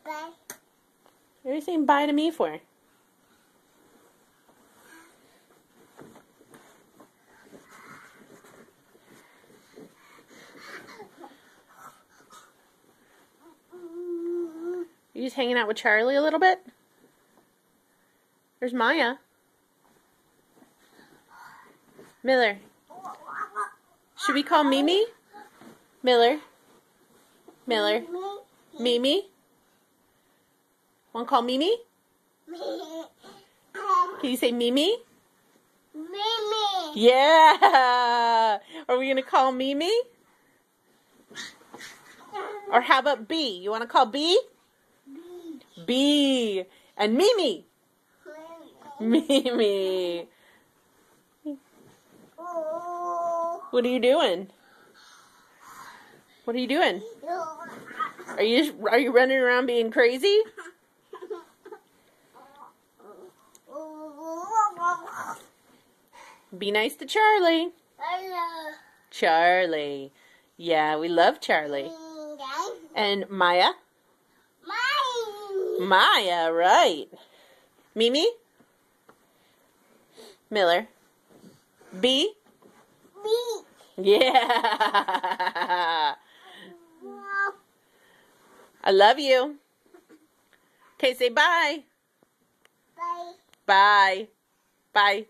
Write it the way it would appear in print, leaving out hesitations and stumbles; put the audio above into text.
Bye. What are you saying bye to me for? You just hanging out with Charlie a little bit? There's Maya. Miller. Should we call Mimi? Miller. Miller. Mimi? Want to call Mimi? Can you say Mimi? Mimi. Yeah! Are we going to call Mimi? Or how about B? You want to call B? B. And Mimi. Mimi. What are you doing? What are you doing? Are you running around being crazy? Be nice to Charlie. Charlie. Yeah, we love Charlie. And Maya? Maya, right. Mimi? Miller? B? Yeah. I love you. Okay, say bye. Bye. Bye. Bye.